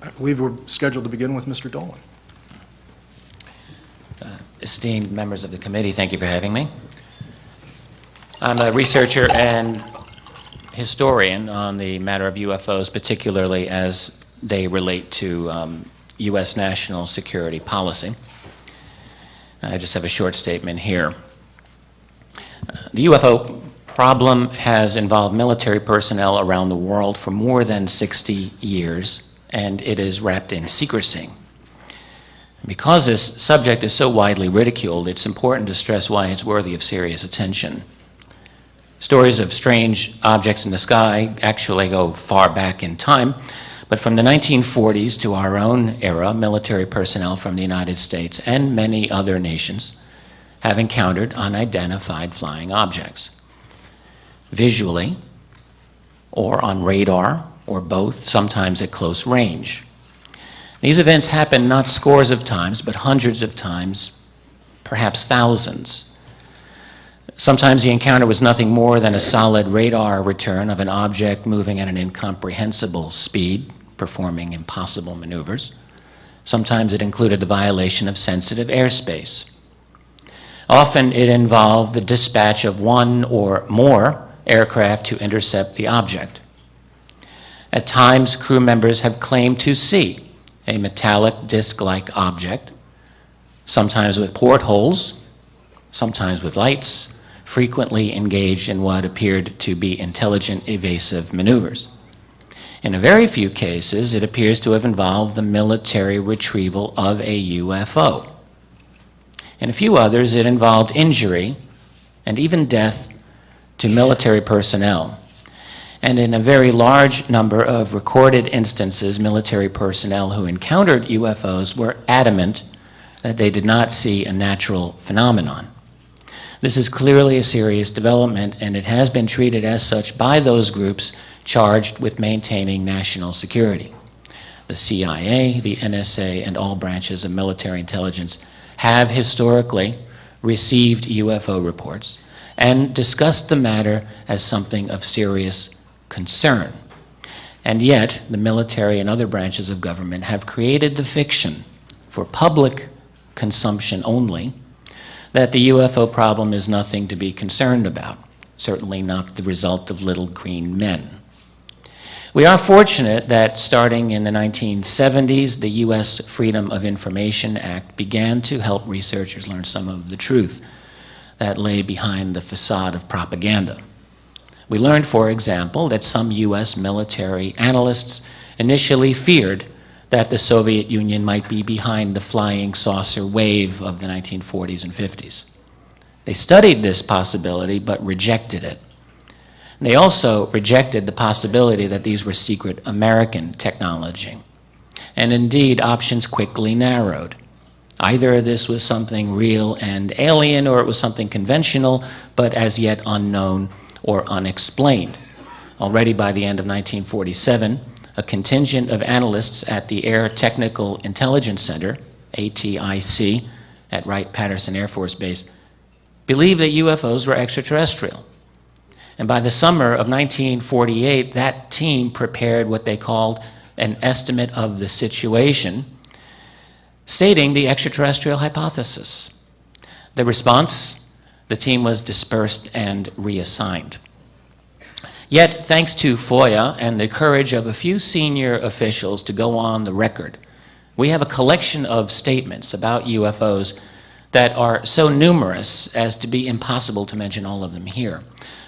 I believe we're scheduled to begin with Mr. Dolan. Esteemed members of the committee, thank you for having me. I'm a researcher and historian on the matter of UFOs, particularly as they relate to U.S. national security policy. I just have a short statement here. The UFO problem has involved military personnel around the world for more than 60 years, and it is wrapped in secrecy. Because this subject is so widely ridiculed, it's important to stress why it's worthy of serious attention. Stories of strange objects in the sky actually go far back in time, but from the 1940s to our own era, military personnel from the United States and many other nations have encountered unidentified flying objects, visually or on radar or both, sometimes at close range. These events happen not scores of times, but hundreds of times, perhaps thousands. Sometimes the encounter was nothing more than a solid radar return of an object moving at an incomprehensible speed, performing impossible maneuvers. Sometimes it included the violation of sensitive airspace. Often it involved the dispatch of one or more aircraft to intercept the object. At times, crew members have claimed to see a metallic disc-like object, sometimes with portholes, sometimes with lights, frequently engaged in what appeared to be intelligent evasive maneuvers. In a very few cases, it appears to have involved the military retrieval of a UFO. In a few others, it involved injury and even death to military personnel. And in a very large number of recorded instances, military personnel who encountered UFOs were adamant that they did not see a natural phenomenon. This is clearly a serious development, and it has been treated as such by those groups charged with maintaining national security. The CIA, the NSA, and all branches of military intelligence have historically received UFO reports and discussed the matter as something of serious concern. And yet, the military and other branches of government have created the fiction for public consumption only that the UFO problem is nothing to be concerned about, certainly not the result of little green men. We are fortunate that starting in the 1970s, the U.S. Freedom of Information Act began to help researchers learn some of the truth that lay behind the facade of propaganda. We learned, for example, that some U.S. military analysts initially feared that the Soviet Union might be behind the flying saucer wave of the 1940s and 50s. They studied this possibility but rejected it. They also rejected the possibility that these were secret American technology. And indeed, options quickly narrowed. Either this was something real and alien, or it was something conventional, but as yet unknown or unexplained. Already by the end of 1947, a contingent of analysts at the Air Technical Intelligence Center, ATIC, at Wright-Patterson Air Force Base, believed that UFOs were extraterrestrial. And by the summer of 1948, that team prepared what they called an estimate of the situation, stating the extraterrestrial hypothesis. The response: the team was dispersed and reassigned. Yet, thanks to FOIA and the courage of a few senior officials to go on the record, we have a collection of statements about UFOs that are so numerous as to be impossible to mention all of them here.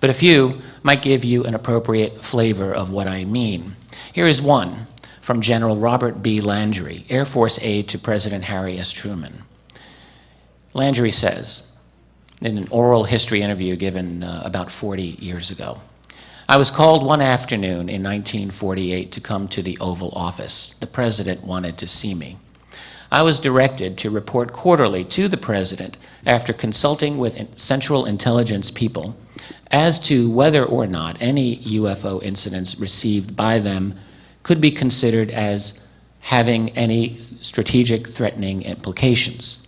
But a few might give you an appropriate flavor of what I mean. Here is one from General Robert B. Landry, Air Force aide to President Harry S. Truman. Landry says, in an oral history interview given about 40 years ago, "I was called one afternoon in 1948 to come to the Oval Office. The president wanted to see me. I was directed to report quarterly to the president after consulting with Central Intelligence people as to whether or not any UFO incidents received by them could be considered as having any strategic threatening implications."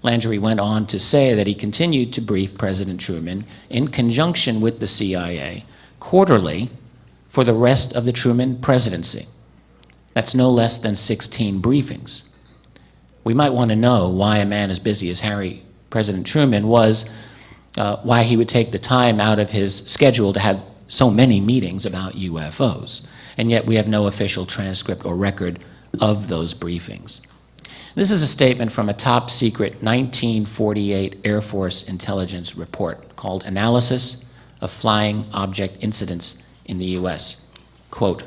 Landry went on to say that he continued to brief President Truman in conjunction with the CIA quarterly for the rest of the Truman presidency. That's no less than 16 briefings. We might want to know why a man as busy as President Truman was, why he would take the time out of his schedule to have so many meetings about UFOs. And yet we have no official transcript or record of those briefings. This is a statement from a top secret 1948 Air Force intelligence report called Analysis of Flying Object Incidents in the U.S. Quote,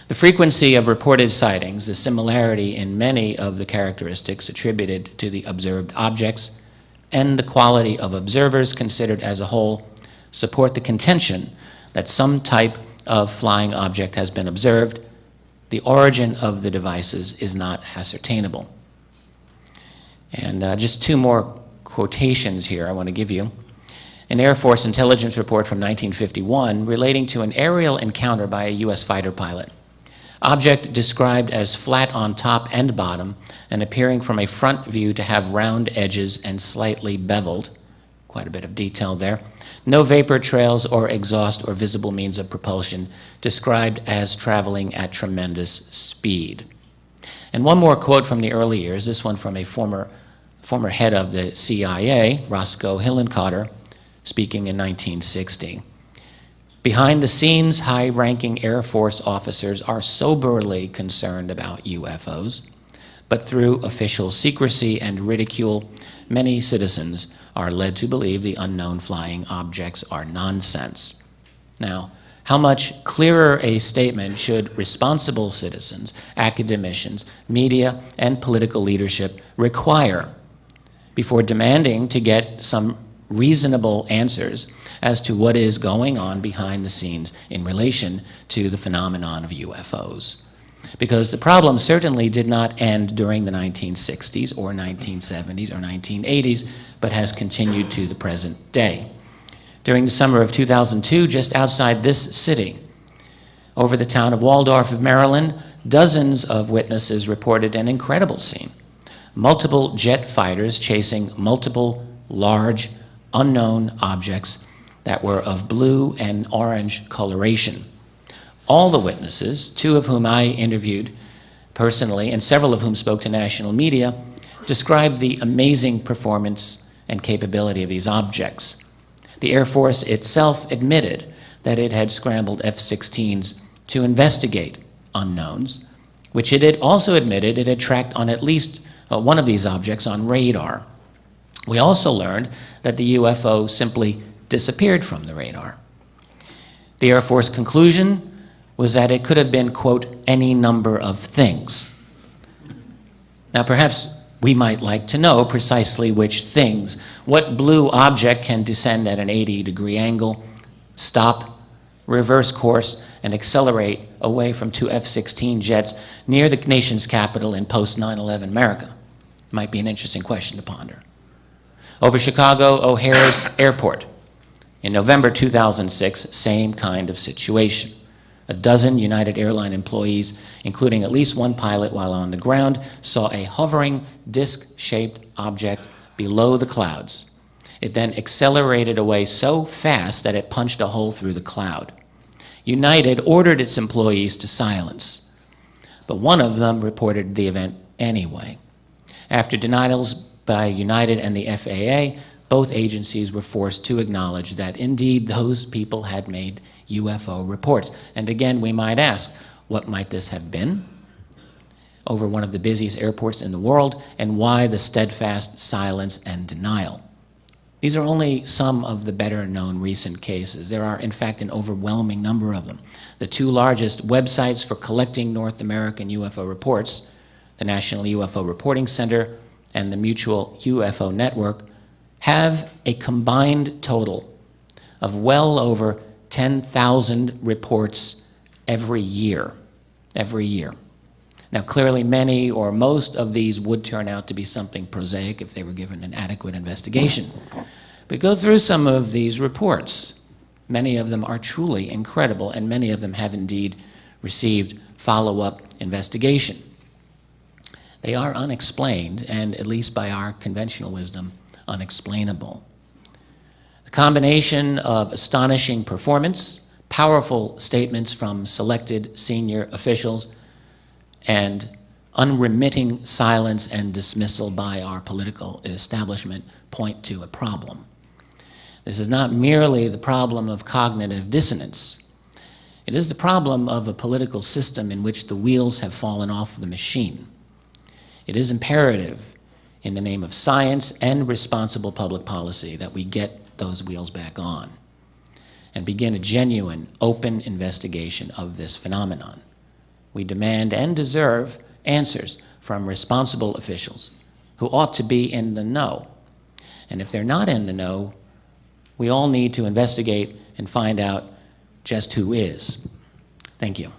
"The frequency of reported sightings, the similarity in many of the characteristics attributed to the observed objects, and the quality of observers considered as a whole support the contention that some type of flying object has been observed. The origin of the devices is not ascertainable." And just two more quotations here I want to give you. An Air Force intelligence report from 1951 relating to an aerial encounter by a U.S. fighter pilot. Object described as flat on top and bottom and appearing from a front view to have round edges and slightly beveled. Quite a bit of detail there. No vapor trails or exhaust or visible means of propulsion, described as traveling at tremendous speed. And one more quote from the early years, this one from a former head of the CIA, Roscoe Hillenkotter, speaking in 1960. "Behind the scenes, high-ranking Air Force officers are soberly concerned about UFOs, but through official secrecy and ridicule, many citizens are led to believe the unknown flying objects are nonsense." Now, how much clearer a statement should responsible citizens, academicians, media, and political leadership require before demanding to get some reasonable answers as to what is going on behind the scenes in relation to the phenomenon of UFOs? Because the problem certainly did not end during the 1960s or 1970s or 1980s, but has continued to the present day. During the summer of 2002, just outside this city, over the town of Waldorf of Maryland, dozens of witnesses reported an incredible scene. Multiple jet fighters chasing multiple large, unknown objects that were of blue and orange coloration. All the witnesses, two of whom I interviewed personally and several of whom spoke to national media, described the amazing performance and capability of these objects. The Air Force itself admitted that it had scrambled F-16s to investigate unknowns, which it had also admitted it had tracked on at least one of these objects on radar. We also learned that the UFO simply disappeared from the radar. The Air Force conclusion was that it could have been, quote, any number of things. Now, perhaps we might like to know precisely which things. What blue object can descend at an 80-degree angle, stop, reverse course, and accelerate away from two F-16 jets near the nation's capital in post-9/11 America? Might be an interesting question to ponder. Over Chicago O'Hare's airport, in November 2006, same kind of situation. A dozen United Airlines employees, including at least one pilot while on the ground, saw a hovering disc-shaped object below the clouds. It then accelerated away so fast that it punched a hole through the cloud. United ordered its employees to silence, but one of them reported the event anyway. After denials by United and the FAA, both agencies were forced to acknowledge that indeed those people had made UFO reports. And again, we might ask, what might this have been over one of the busiest airports in the world, and why the steadfast silence and denial? These are only some of the better-known recent cases. There are, in fact, an overwhelming number of them. The two largest websites for collecting North American UFO reports, the National UFO Reporting Center and the Mutual UFO Network, have a combined total of well over 10,000 reports every year. Now, clearly many or most of these would turn out to be something prosaic if they were given an adequate investigation. But go through some of these reports. Many of them are truly incredible, and many of them have indeed received follow-up investigation. They are unexplained, and at least by our conventional wisdom, unexplainable. The combination of astonishing performance, powerful statements from selected senior officials, and unremitting silence and dismissal by our political establishment point to a problem. This is not merely the problem of cognitive dissonance. It is the problem of a political system in which the wheels have fallen off the machine. It is imperative, in the name of science and responsible public policy, that we get those wheels back on and begin a genuine, open investigation of this phenomenon. We demand and deserve answers from responsible officials who ought to be in the know. And if they're not in the know, we all need to investigate and find out just who is. Thank you.